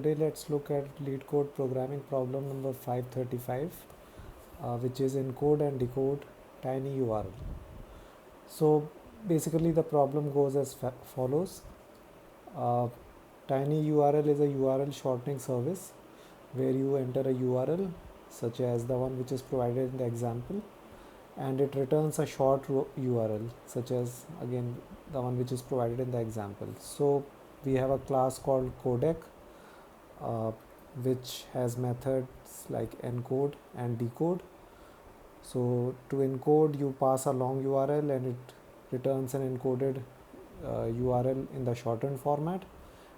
Today let's look at LeetCode programming problem number 535, which is encode and decode tiny URL. So basically the problem goes as follows. Tiny URL is a URL shortening service where you enter a URL such as the one which is provided in the example, and it returns a short URL such as again the one which is provided in the example. So we have a class called codec uh, which has methods like encode and decode. So to encode, you pass a long URL and it returns an encoded URL in the shortened format,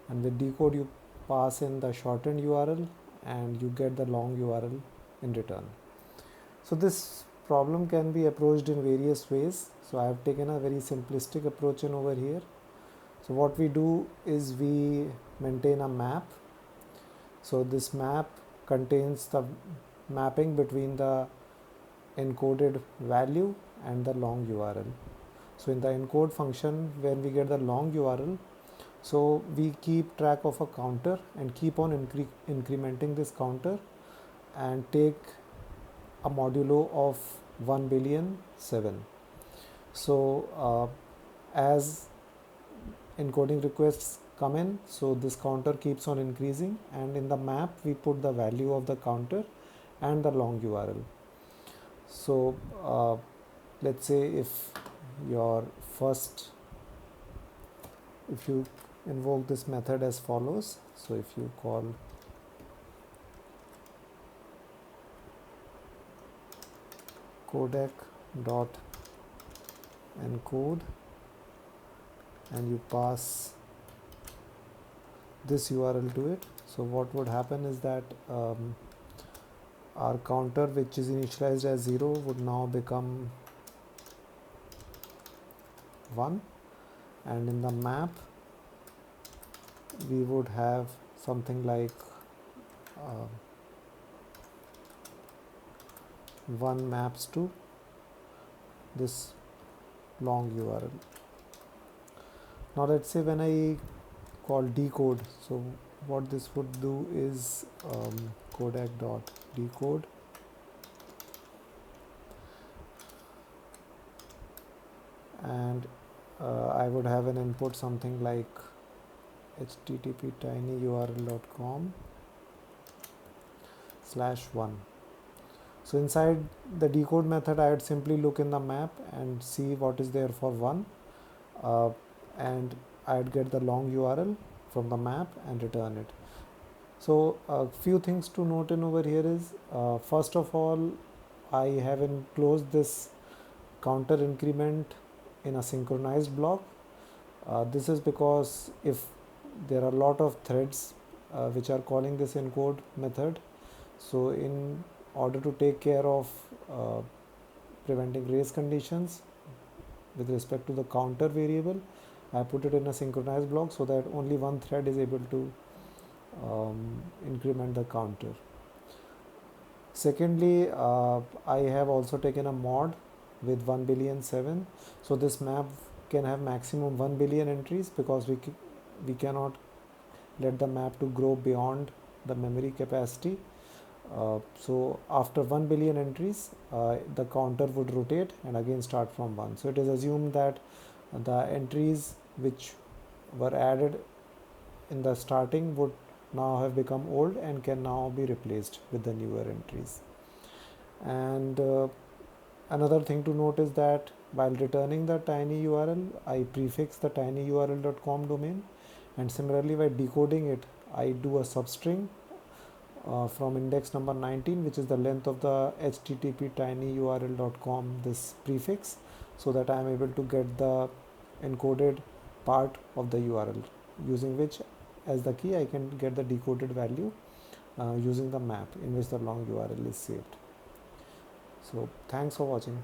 and with decode you pass in the shortened URL and you get the long URL in return. So this problem can be approached in various ways. So I have taken a very simplistic approach in over here. So what we do is we maintain a map. So this map contains the mapping between the encoded value and the long URL. So in the encode function, when we get the long URL, so we keep track of a counter and keep on incrementing this counter and take a modulo of 1,000,000,007. So as encoding requests come in, so this counter keeps on increasing, and in the map we put the value of the counter and the long URL. So let's say if you invoke this method as follows. So if you call codec dot encode and you pass this URL to it, so what would happen is that our counter, which is initialized as 0, would now become 1, and in the map we would have something like 1 maps to this long URL. Now let's say when I call decode, so what this would do is codec dot decode, and I would have an input something like http tinyurl.com/1. So inside the decode method, I would simply look in the map and see what is there for 1, and I'd get the long URL from the map and return it. So a few things to note in over here is, first of all, I have enclosed this counter increment in a synchronized block. This is because if there are a lot of threads which are calling this encode method, so in order to take care of preventing race conditions with respect to the counter variable, I put it in a synchronized block so that only one thread is able to increment the counter. Secondly, I have also taken a mod with 1,000,000,007. So this map can have maximum 1,000,000,000 entries because we cannot let the map to grow beyond the memory capacity. So after 1,000,000,000 entries, the counter would rotate and again start from 1. So it is assumed that the entries which were added in the starting would now have become old and can now be replaced with the newer entries. And another thing to note is that while returning the tiny URL, I prefix the tinyurl.com domain, and similarly by decoding it, I do a substring from index number 19, which is the length of the http tinyurl.com, this prefix, so that I am able to get the encoded part of the URL, using which as the key I can get the decoded value using the map in which the long URL is saved. So thanks for watching.